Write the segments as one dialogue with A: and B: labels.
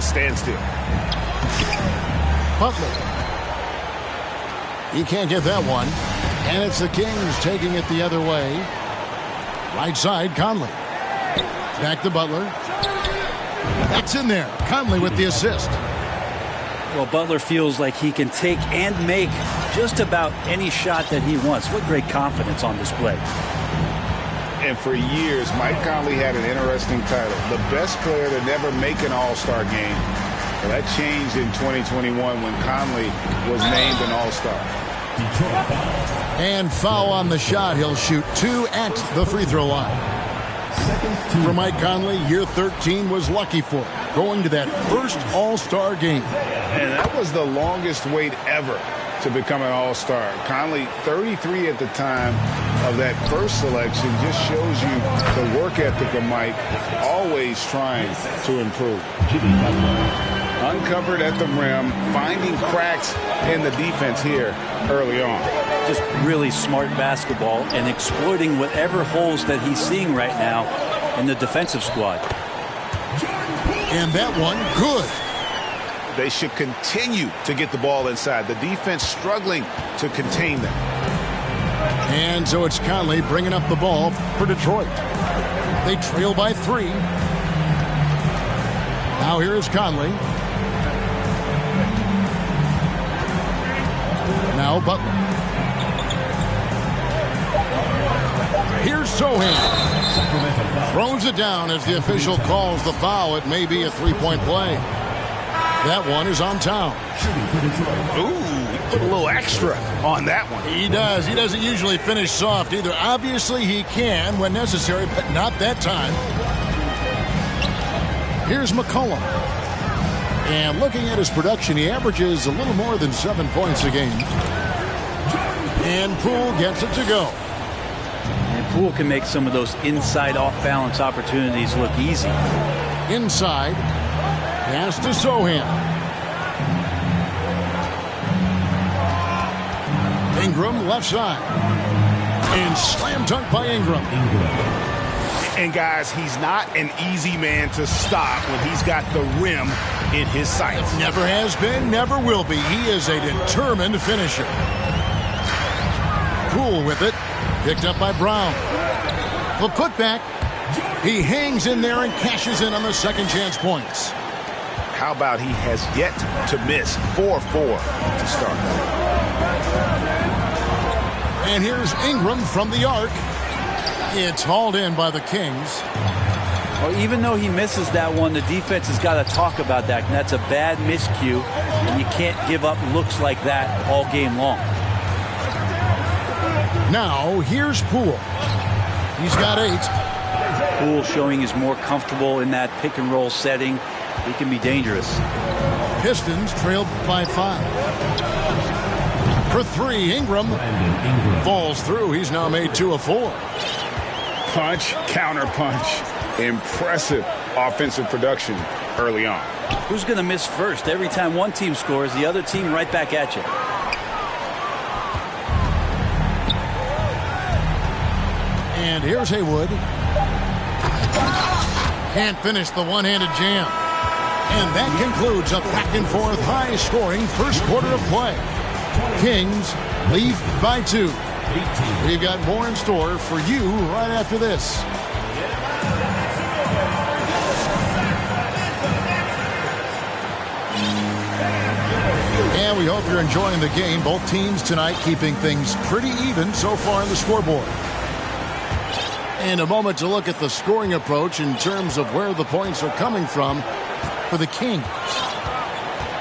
A: a standstill.
B: Butler. He can't get that one. And it's the Kings taking it the other way. Right side, Conley. Back to Butler. That's in there. Conley with the assist.
C: Well, Butler feels like he can take and make just about any shot that he wants. What great confidence on display.
A: And for years, Mike Conley had an interesting title. The best player to never make an All-Star game. Well, that changed in 2021 when Conley was named an All-Star.
B: And foul on the shot. He'll shoot 2 at the free throw line. For Mike Conley, year 13 was lucky for him, going to that first All-Star game.
A: And that was the longest wait ever to become an All-Star. Conley, 33 at the time of that first selection, just shows you the work ethic of Mike, always trying to improve. Uncovered at the rim, finding cracks in the defense here early on.
C: Just really smart basketball and exploiting whatever holes that he's seeing right now in the defensive squad.
B: And that one, good.
A: They should continue to get the ball inside. The defense struggling to contain them.
B: And so it's Conley bringing up the ball for Detroit. They trail by 3. Now here is Conley. Now Butler. Here's Sohan. Throws it down as the official calls the foul. It may be a three-point play. That one is on Town.
A: Ooh, he put a little extra on that one.
B: He does. He doesn't usually finish soft either. Obviously, he can when necessary, but not that time. Here's McCollum. And looking at his production, he averages a little more than 7 points a game. And Poole gets it to go.
C: And Poole can make some of those inside off-balance opportunities look easy.
B: Inside. Pass to Sohan. Ingram left side. And slam dunk by Ingram.
A: And guys, he's not an easy man to stop when he's got the rim in his sights.
B: Never has been, never will be. He is a determined finisher. Poole with it. Picked up by Brown. The putback. He hangs in there and cashes in on the second chance points.
A: How about he has yet to miss 4-4 to start.
B: And here's Ingram from the arc. It's hauled in by the Kings.
C: Well, even though he misses that one, the defense has got to talk about that. And that's a bad miscue, and you can't give up looks like that all game long.
B: Now, here's Poole. He's got 8.
C: Poole showing he's more comfortable in that pick-and-roll setting. He can be dangerous.
B: Pistons trailed by 5. For 3, Ingram falls through. He's now made 2 of 4.
A: Punch, counter punch. Impressive offensive production early on.
C: Who's going to miss first? Every time one team scores, the other team right back at you.
B: And here's Haywood. Can't finish the one-handed jam. And that concludes a back-and-forth, high-scoring first quarter of play. Kings lead by 2. We've got more in store for you right after this. And we hope you're enjoying the game. Both teams tonight keeping things pretty even so far on the scoreboard. And a moment to look at the scoring approach in terms of where the points are coming from for the Kings.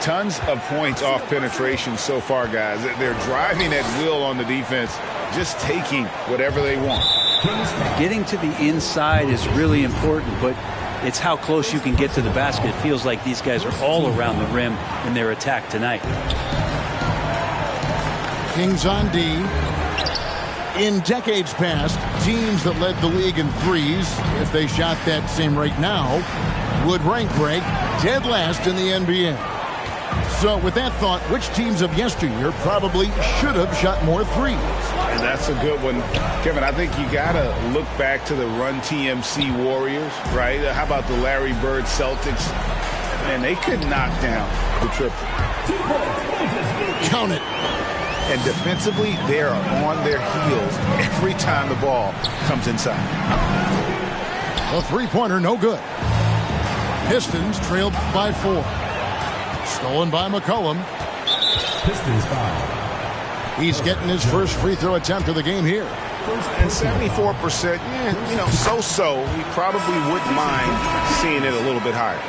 A: Tons of points off penetration so far, guys. They're driving at will on the defense, just taking whatever they want.
C: Getting to the inside is really important, but it's how close you can get to the basket. It feels like these guys are all around the rim in their attack tonight.
B: Kings on D. In decades past, teams that led the league in threes, if they shot that same rate now, would rank break dead last in the NBA. So with that thought, which teams of yesteryear probably should have shot more threes?
A: And that's a good one. Kevin, I think you got to look back to the Run TMC Warriors, right? How about the Larry Bird Celtics? and they could knock down the triple.
B: Count it.
A: And defensively, they are on their heels every time the ball comes inside.
B: A three-pointer, no good. Pistons trailed by 4. Stolen by McCollum.
D: Pistons foul.
B: He's getting his first free throw attempt of the game here.
A: And 74%, so-so. He probably wouldn't mind seeing it a little bit higher.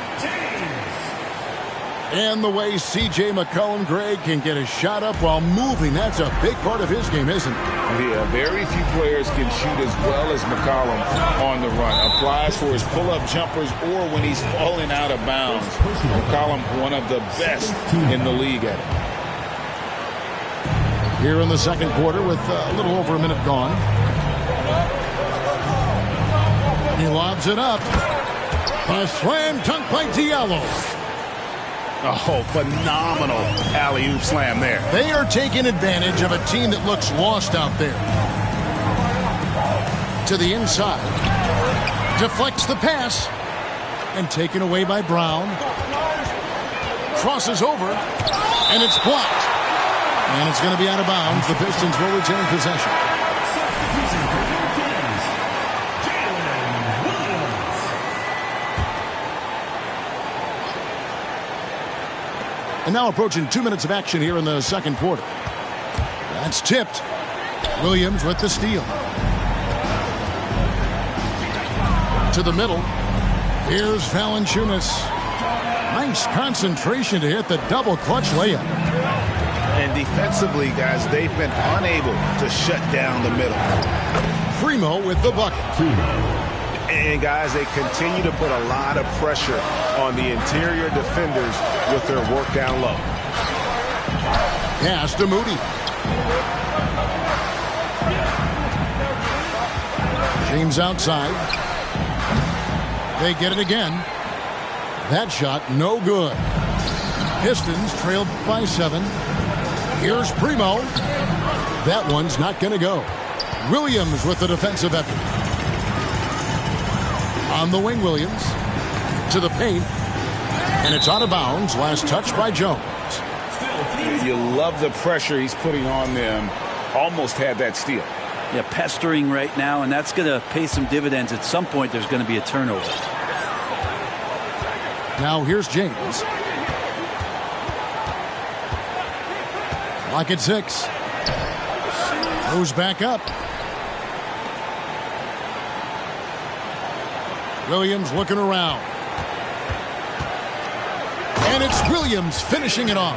B: And the way C.J. McCollum, Greg, can get a shot up while moving, that's a big part of his game, isn't it?
A: Yeah, very few players can shoot as well as McCollum on the run. Applies for his pull-up jumpers or when he's falling out of bounds. McCollum, one of the best in the league at it.
B: Here in the second quarter with a little over a minute gone. He lobs it up. A slam dunk by Diallo.
A: Oh, phenomenal alley-oop slam there.
B: They are taking advantage of a team that looks lost out there. To the inside. Deflects the pass. And taken away by Brown. Crosses over. And it's blocked. And it's going to be out of bounds. The Pistons will retain possession. And now approaching 2 minutes of action here in the second quarter. That's tipped. Williams with the steal. To the middle. Here's Valanciunas. Nice concentration to hit the double clutch layup.
A: And defensively, guys, they've been unable to shut down the middle.
B: Primo with the bucket.
A: And, guys, they continue to put a lot of pressure on the interior defenders with their work down low.
B: Pass to Moody. James outside. They get it again. That shot, no good. Pistons trailed by 7. Here's Primo. That one's not going to go. Williams with the defensive effort. On the wing, Williams. To the paint. And it's out of bounds. Last touch by Jones.
A: You love the pressure he's putting on them. Almost had that steal.
C: Yeah, pestering right now, and that's going to pay some dividends. At some point, there's going to be a turnover.
B: Now here's James. Lock at 6. Goes back up. Williams looking around. And it's Williams finishing it off.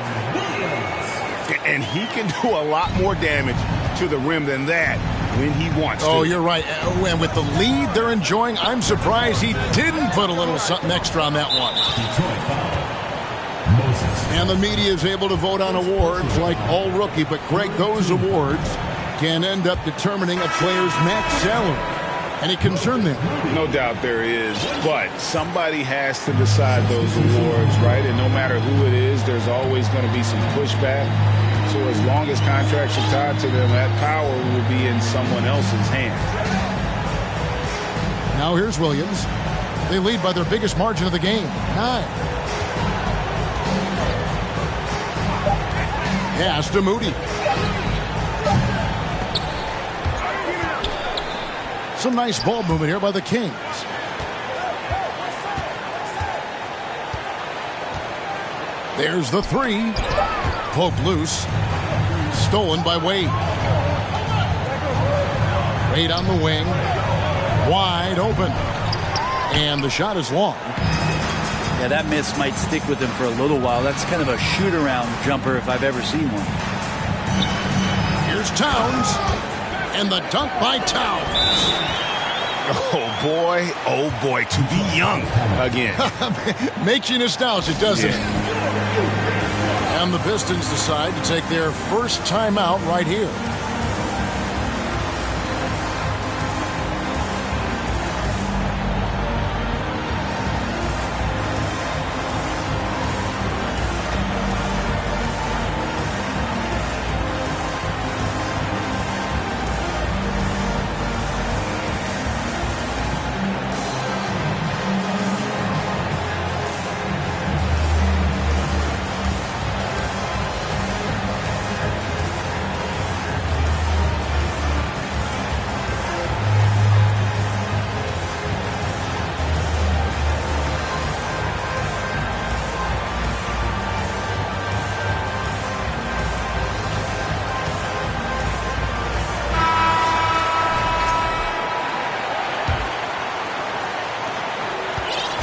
A: And he can do a lot more damage to the rim than that when he wants to.
B: Oh, you're right. And with the lead they're enjoying, I'm surprised he didn't put a little something extra on that one. And the media is able to vote on awards like all rookie. But, Greg, those awards can end up determining a player's max salary. Any concern there?
A: No doubt there is. But somebody has to decide those awards, right? And no matter who it is, there's always going to be some pushback. So as long as contracts are tied to them, that power will be in someone else's hands.
B: Now here's Williams. They lead by their biggest margin of the game, 9. Pass to Moody. Some nice ball movement here by the Kings. There's the 3. Poked loose. Stolen by Wade. Wade on the wing. Wide open. And the shot is long.
C: Yeah, that miss might stick with him for a little while. That's kind of a shoot-around jumper if I've ever seen one.
B: Here's Towns. And the dunk by Towns.
A: Oh boy, to be young again.
B: Makes you nostalgic, doesn't it? And the Pistons decide to take their first timeout right here.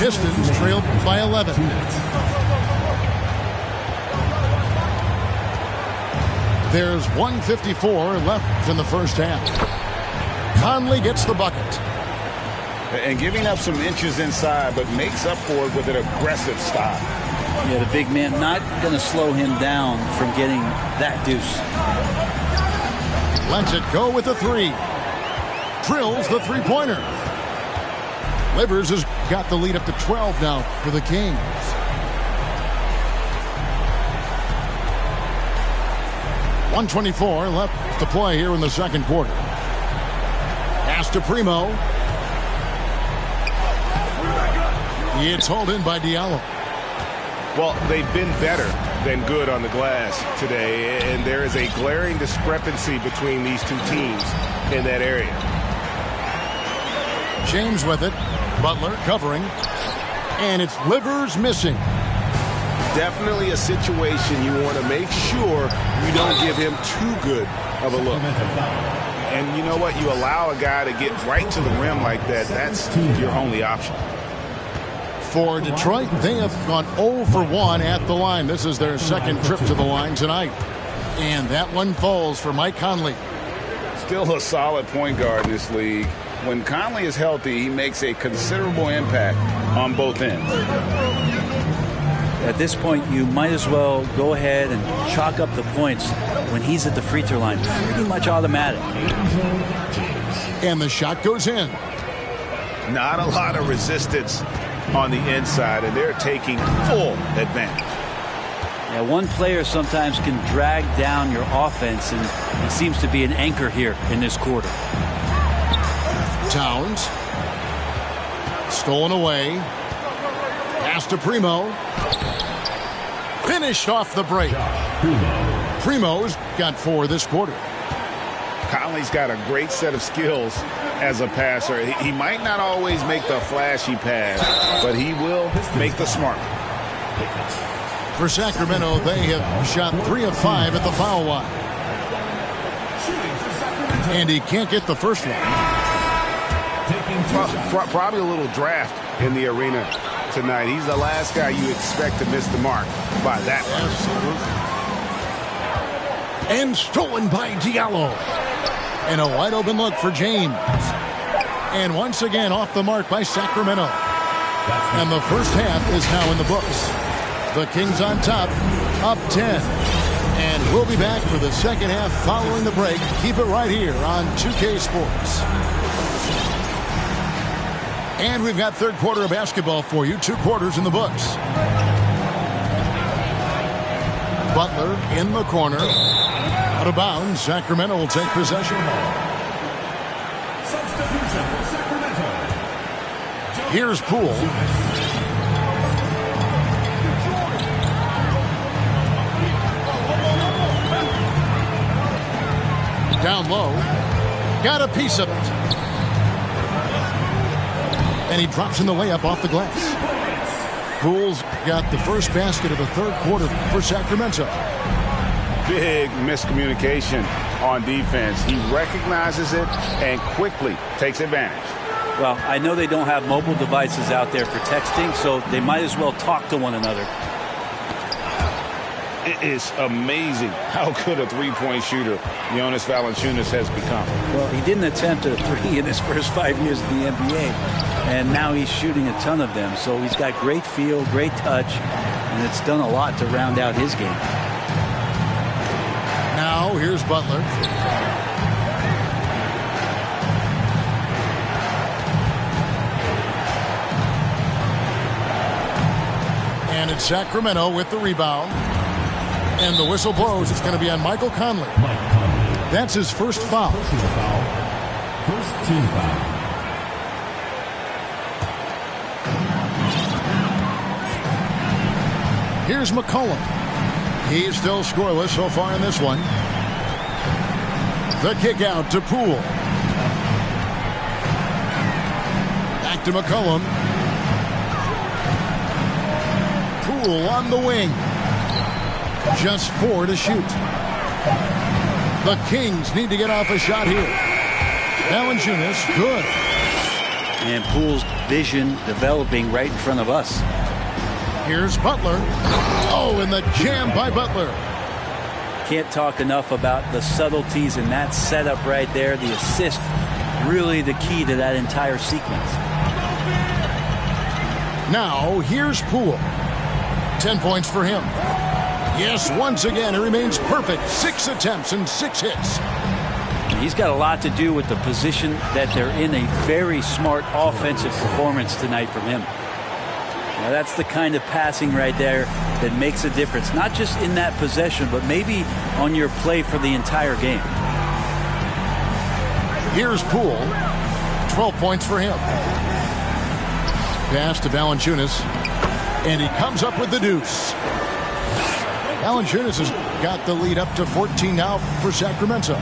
B: Pistons trail by 11. There's 1:54 left in the first half. Conley gets the bucket.
A: And giving up some inches inside, but makes up for it with an aggressive stop.
C: Yeah, the big man not going to slow him down from getting that deuce.
B: Lets it go with the three. Drills the three-pointer. Livers has got the lead up to 12 now for the Kings. .124 left to play here in the second quarter. Pass to Primo. It's hauled in by Diallo.
E: Well, they've been better than good on the glass today, and there is a glaring discrepancy between these two teams in that area.
B: James with it. Butler covering. And it's Livers missing.
E: Definitely a situation you want to make sure you don't give him too good of a look.
A: And you know what? You allow a guy to get right to the rim like that. That's your only option.
B: For Detroit, they have gone 0 for 1 at the line. This is their second trip to the line tonight. And that one falls for Mike Conley.
A: Still a solid point guard in this league. When Conley is healthy, he makes a considerable impact on both ends.
C: At this point, you might as well go ahead and chalk up the points when he's at the free throw line. Pretty much automatic.
B: And the shot goes in.
A: Not a lot of resistance on the inside, and they're taking full advantage.
C: Yeah, one player sometimes can drag down your offense, and he seems to be an anchor here in this quarter.
B: Towns. Stolen away. Pass to Primo. Finished off the break. Primo's got 4 this quarter.
A: Conley's got a great set of skills as a passer. He might not always make the flashy pass, but he will make the smart one.
B: For Sacramento, they have shot 3 of 5 at the foul line. And he can't get the first one.
A: Probably a little draft in the arena tonight. He's the last guy you expect to miss the mark by that much.
B: Absolutely. And stolen by Diallo. And a wide open look for James. And once again off the mark by Sacramento. And the first half is now in the books. The Kings on top, up 10. And we'll be back for the second half following the break. Keep it right here on 2K Sports. And we've got third quarter of basketball for you. 2 quarters in the books. Butler in the corner. Out of bounds. Sacramento will take possession. Here's Poole. Down low. Got a piece of it. And he drops in the layup off the glass. Poole's got the first basket of the third quarter for Sacramento.
A: Big miscommunication on defense. He recognizes it and quickly takes advantage.
C: Well, I know they don't have mobile devices out there for texting, so they might as well talk to one another.
A: It is amazing how good a three-point shooter Jonas Valanciunas has become.
C: Well, he didn't attempt a 3 in his first 5 years in the NBA, and now he's shooting a ton of them. So he's got great feel, great touch, and it's done a lot to round out his game.
B: Now here's Butler. And it's Sacramento with the rebound. And the whistle blows. It's going to be on Michael Conley. That's his first foul.
D: First team foul.
B: Here's McCollum. He's still scoreless so far in this one. The kick out to Poole. Back to McCollum. Poole on the wing. Just 4 to shoot. The Kings need to get off a shot here. Valanciunas, good.
C: And Poole's vision developing right in front of us.
B: Here's Butler. Oh, and the jam by Butler.
C: Can't talk enough about the subtleties in that setup right there. The assist, really the key to that entire sequence.
B: Now, here's Poole. 10 points for him. Yes, once again, he remains perfect. 6 attempts and 6 hits.
C: He's got a lot to do with the position that they're in. A very smart offensive performance tonight from him. Now, that's the kind of passing right there that makes a difference. Not just in that possession, but maybe on your play for the entire game.
B: Here's Poole. 12 points for him. Pass to Valanciunas. And he comes up with the deuce. Valanciunas has got the lead up to 14 now for Sacramento.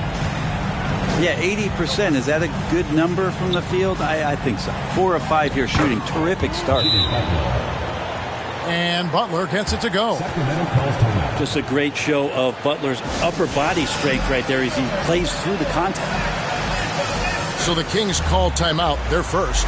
C: Yeah, 80%. Is that a good number from the field? I think so. 4 of 5 here shooting. Terrific start.
B: And Butler gets it to go.
C: Just a great show of Butler's upper body strength right there as he plays through the contact.
B: So the Kings call timeout. They're first.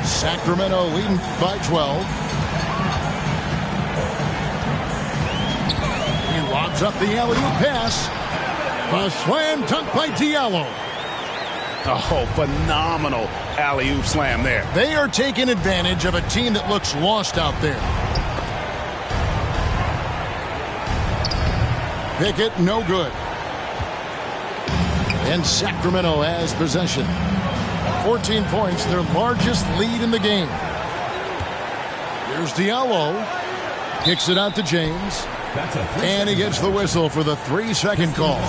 B: Sacramento leading by 12. He lobs up the alley-oop pass. A slam dunk by Diallo.
E: Oh, phenomenal alley-oop slam there.
B: They are taking advantage of a team that looks lost out there. Pickett, no good. And Sacramento has possession. 14 points, their largest lead in the game. Here's Diallo. Kicks it out to James. And he gets the whistle for the 3-second call.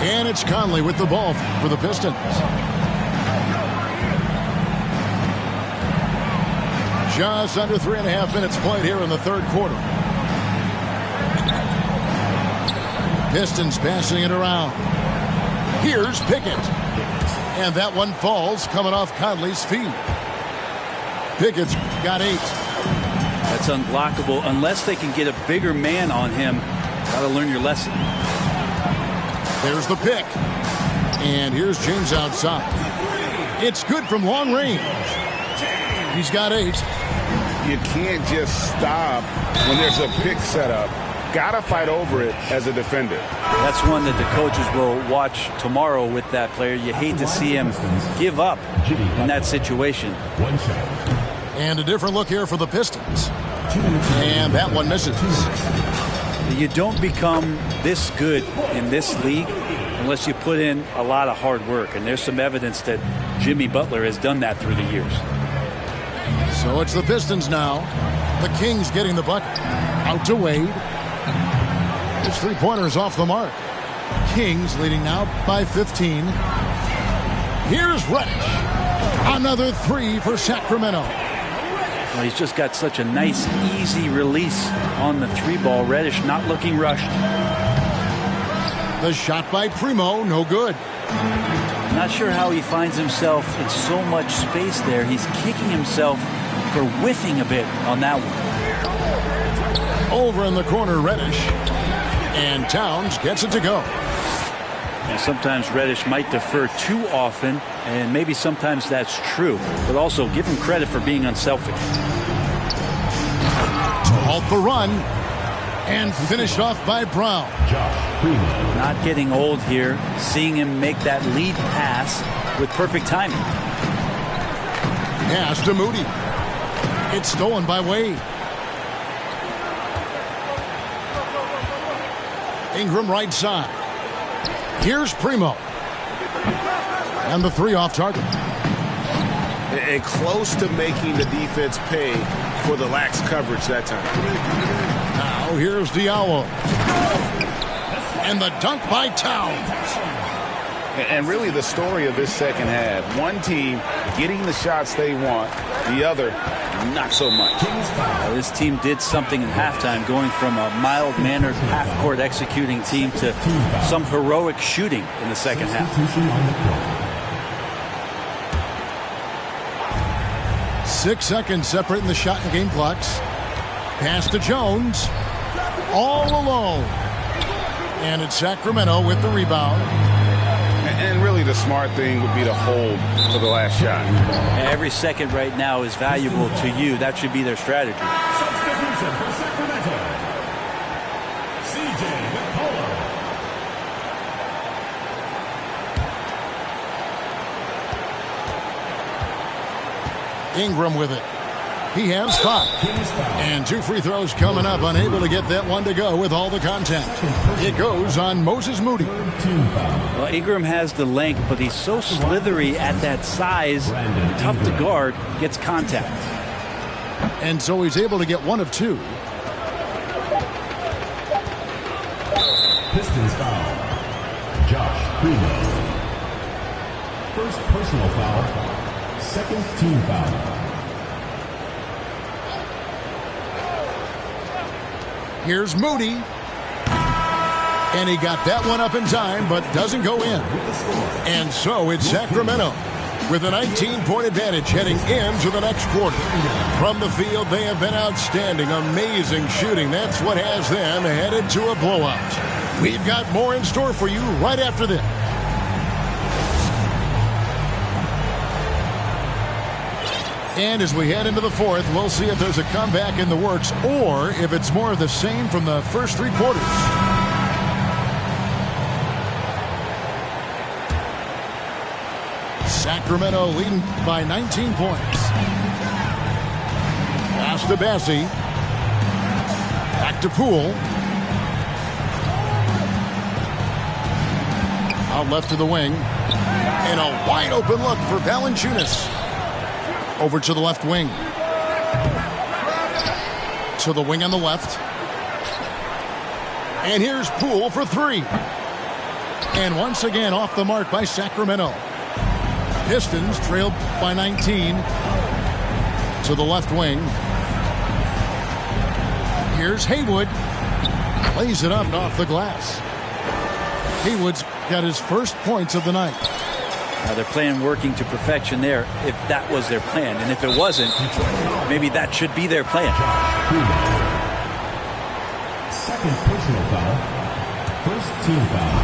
B: And it's Conley with the ball for the Pistons. Just under 3.5 minutes played here in the third quarter. Pistons passing it around. Here's Pickett. And that one falls coming off Conley's feet. Pickett's got 8.
C: That's unblockable unless they can get a bigger man on him. Got to learn your lesson.
B: There's the pick. And here's James outside. It's good from long range. He's got 8.
A: You can't just stop when there's a pick set up. Got to fight over it as a defender.
C: That's one that the coaches will watch tomorrow with that player. You hate to see him give up in that situation.
B: And a different look here for the Pistons. And that one misses.
C: You don't become this good in this league unless you put in a lot of hard work. And there's some evidence that Jimmy Butler has done that through the years.
B: So it's the Pistons now. The Kings getting the bucket. Out to Wade. His three-pointer is off the mark. Kings leading now by 15. Here's Reddish. Another 3 for Sacramento.
C: Well, he's just got such a nice, easy release on the 3-ball. Reddish not looking rushed.
B: The shot by Primo, no good.
C: Not sure how he finds himself in so much space there. He's kicking himself for whiffing a bit on that one.
B: Over in the corner, Reddish. And Towns gets it to go.
C: And sometimes Reddish might defer too often, and maybe sometimes that's true. But also give him credit for being unselfish.
B: To halt the run. And finished off by Brown.
C: Not getting old here. Seeing him make that lead pass with perfect timing.
B: Pass to Moody. It's stolen by Wade. Ingram right side. Here's Primo. And the 3 off target.
E: And close to making the defense pay for the lax coverage that time.
B: Now here's Diallo. And the dunk by Towns.
A: And really the story of this second half, one team getting the shots they want, the other not so much.
C: Well, this team did something in halftime, going from a mild-mannered half-court executing team to some heroic shooting in the second half.
B: 6 seconds separating the shot and game clocks. Pass to Jones. All alone. And it's Sacramento with the rebound.
A: And really the smart thing would be to hold for the last shot.
C: Every second right now is valuable to you. That should be their strategy.
D: Substitution for Sacramento. CJ McCullough.
B: Ingram with it. He has 5. And 2 free throws coming up. Unable to get that one to go with all the contact. It goes on Moses Moody.
C: Well, Ingram has the length, but he's so slithery at that size, tough to guard, gets contact.
B: And so he's able to get 1 of 2.
D: Pistons foul. Josh Primo. First personal foul. Second team foul.
B: Here's Moody. And he got that one up in time, but doesn't go in. And so it's Sacramento with a 19-point advantage heading into the next quarter. From the field, they have been outstanding. Amazing shooting. That's what has them headed to a blowout. We've got more in store for you right after this. And as we head into the fourth, we'll see if there's a comeback in the works or if it's more of the same from the first 3 quarters. Sacramento leading by 19 points. Pass to Bassie. Back to Poole. Out left to the wing. And a wide open look for Valanciunas. Over to the left wing. To the wing on the left. And here's Poole for 3. And once again off the mark by Sacramento. Pistons trailed by 19. To the left wing. Here's Haywood. Lays it up and off the glass. Haywood's got his first points of the night.
C: Now they're playing working to perfection there if that was their plan. And if it wasn't, maybe that should be their plan.
D: Second personal foul. First team foul.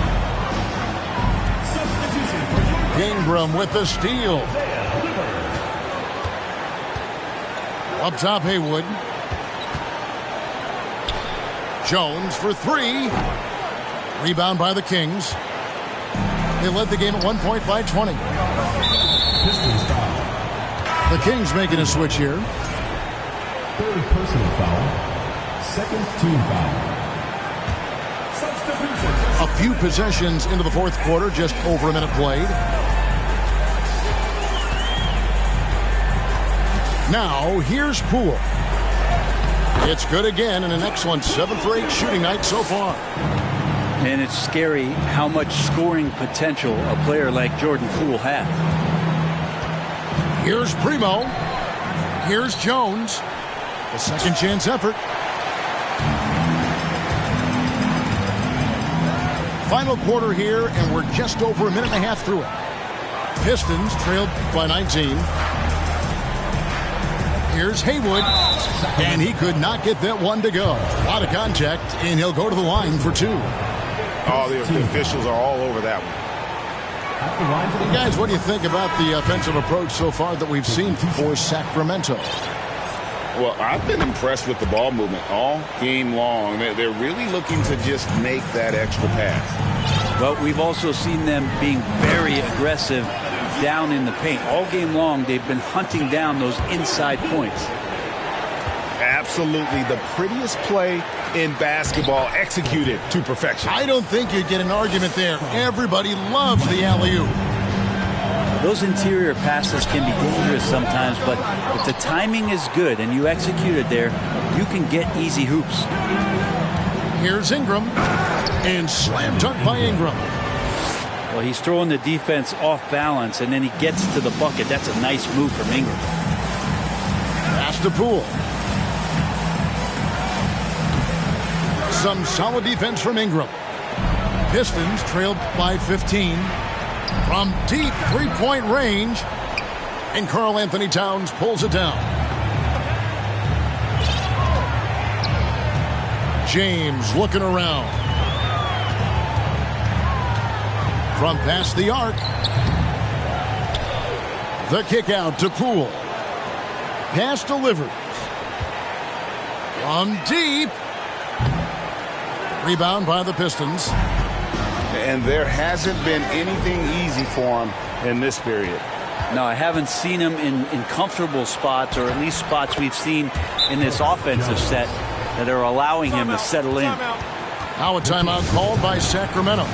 D: Substitution for
B: Ingram with the steal. Up top, Haywood. Jones for 3. Rebound by the Kings. They led the game at 1 point by 20.
D: Pistons foul.
B: The Kings making a switch here.
D: Third personal foul. Second team foul. Substitution.
B: A few possessions into the fourth quarter, just over a minute played. Now, here's Poole. It's good again, and an excellent 7 for 8 shooting night so far.
C: And it's scary how much scoring potential a player like Jordan Poole has.
B: Here's Primo. Here's Jones. A second chance effort. Final quarter here, and we're just over a minute and a half through it. Pistons trailed by 19. Here's Haywood, and he could not get that one to go. A lot of contact, and he'll go to the line for 2.
E: Oh, the officials are all over that one.
B: Hey guys, what do you think about the offensive approach so far that we've seen for Sacramento?
A: Well, I've been impressed with the ball movement all game long. They're really looking to just make that extra pass.
C: Well, we've also seen them being very aggressive down in the paint. All game long, they've been hunting down those inside points.
E: Absolutely the prettiest play in basketball, executed to perfection.
B: I don't think you'd get an argument there. Everybody loves the alley-oop.
C: those interior passes can be dangerous sometimes, but if the timing is good and you execute it there, you can get easy hoops.
B: Here's Ingram, and slam dunk by Ingram.
C: Well, he's throwing the defense off balance, and then he gets to the bucket. That's a nice move from Ingram.
B: Pass to Poole. Some solid defense from Ingram. Pistons trailed by 15. From deep three-point range, and Karl Anthony Towns pulls it down. James looking around. From past the arc. The kick out to Poole. Pass delivers. From deep. Rebound by the Pistons.
A: And there hasn't been anything easy for him in this period.
C: No, I haven't seen him in comfortable spots, or at least spots we've seen in this offensive set that are allowing him to settle in.
B: Now a timeout called by Sacramento.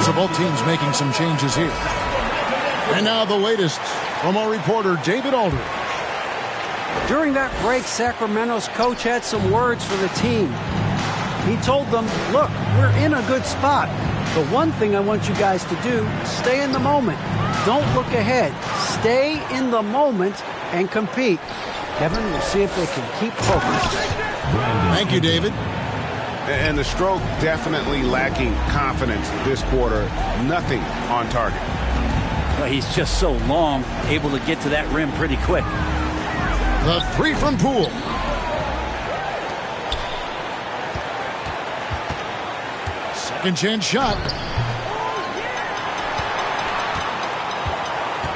B: So both teams making some changes here. And now the latest from our reporter, David Aldridge.
F: During that break, Sacramento's coach had some words for the team. He told them, look, we're in a good spot. The one thing I want you guys to do, stay in the moment. Don't look ahead. Stay in the moment and compete. Kevin, we'll see if they can keep focused.
B: Thank you, David.
A: And the stroke definitely lacking confidence this quarter. Nothing on target.
C: Well, he's just so long, able to get to that rim pretty quick.
B: The three from Poole. Second chance shot.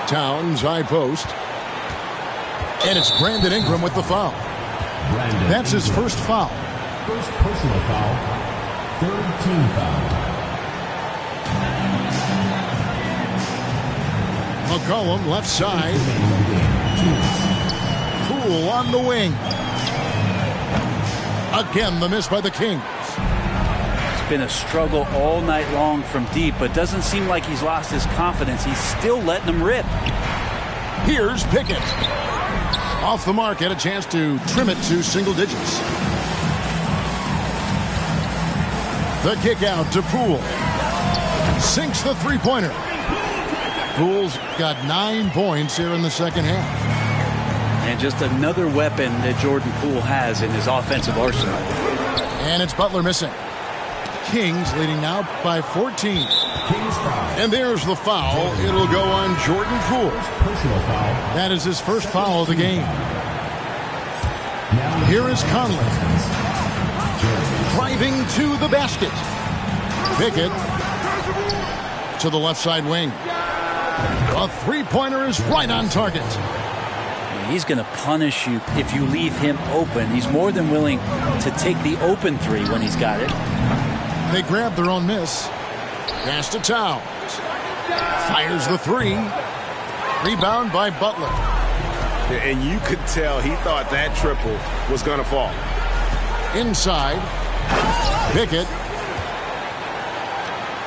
B: Towns high post. And it's Brandon Ingram with the foul. That's his first foul.
D: First personal foul. Third team foul.
B: McCollum left side. Poole on the wing. Again, the miss by the Kings.
C: It's been a struggle all night long from deep, but doesn't seem like he's lost his confidence. He's still letting them rip.
B: Here's Pickett. Off the mark, had a chance to trim it to single digits. The kick out to Poole. Sinks the three-pointer. Poole's got 9 points here in the second half.
C: And just another weapon that Jordan Poole has in his offensive arsenal.
B: And it's Butler missing. Kings leading now by 14. And there's the foul. It'll go on Jordan Poole.
D: Personal foul.
B: That is his first foul of the game. Here is Conley. Driving to the basket. Pickett to the left side wing. A three-pointer is right on target.
C: He's going to punish you if you leave him open. He's more than willing to take the open three when he's got it.
B: They grab their own miss. Pass to Towns. Fires the three. Rebound by Butler.
E: And you could tell he thought that triple was going to fall.
B: Inside. Pickett.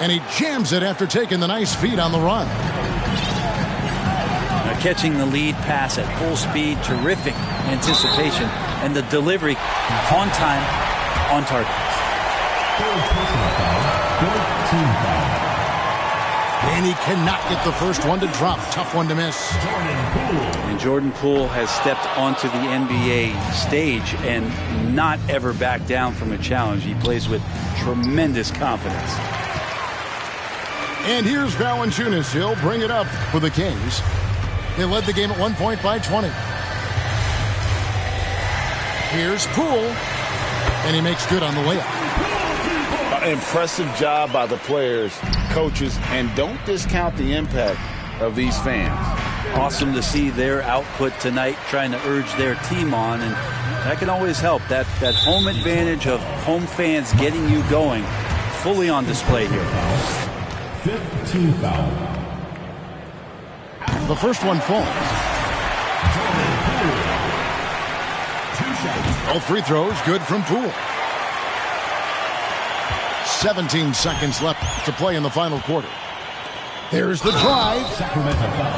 B: And he jams it after taking the nice feed on the run.
C: Now catching the lead pass at full speed, terrific anticipation, and the delivery on time, on target.
D: Third personal foul. Third team foul.
B: And he cannot get the first one to drop. Tough one to miss.
C: And Jordan Poole has stepped onto the NBA stage and not ever backed down from a challenge. He plays with tremendous confidence.
B: And here's Valanciunas. He'll bring it up for the Kings. They led the game at 1 point by 20. Here's Poole. And he makes good on the layup.
A: Impressive job by the players, coaches, and don't discount the impact of these fans.
C: Awesome to see their output tonight, trying to urge their team on. And That can always help. That home advantage of home fans getting you going fully on display here.
D: 15 foul.
B: The first one falls. All free throws good from Poole. 17 seconds left to play in the final quarter. There's the drive.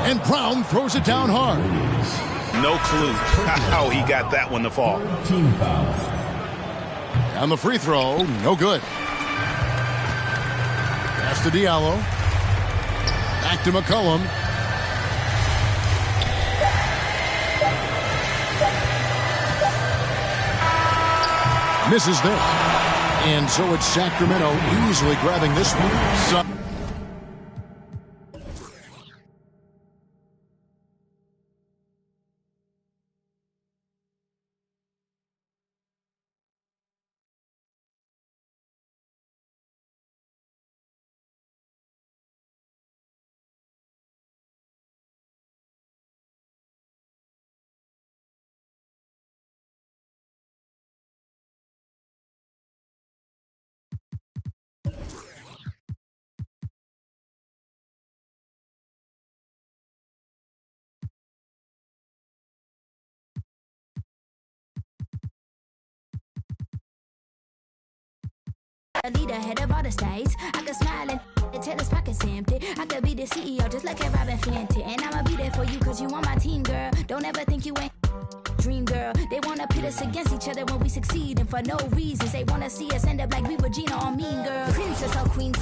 B: And Brown throws it down hard.
E: No clue how he got that one to fall.
B: And the free throw, no good. Pass to Diallo. Back to McCollum. Misses there. And so it's Sacramento easily grabbing this one.
G: A leader, head of all the states. I can smile and tell his pockets empty. I could be the CEO just like a Robin Fenty. And I'ma be there for you cause you on my team, girl. Don't ever think you ain't dream, girl. They wanna pit us against each other when we succeed. And for no reasons, they wanna see us end up like we were Gina or Mean Girl. Princess or Queen,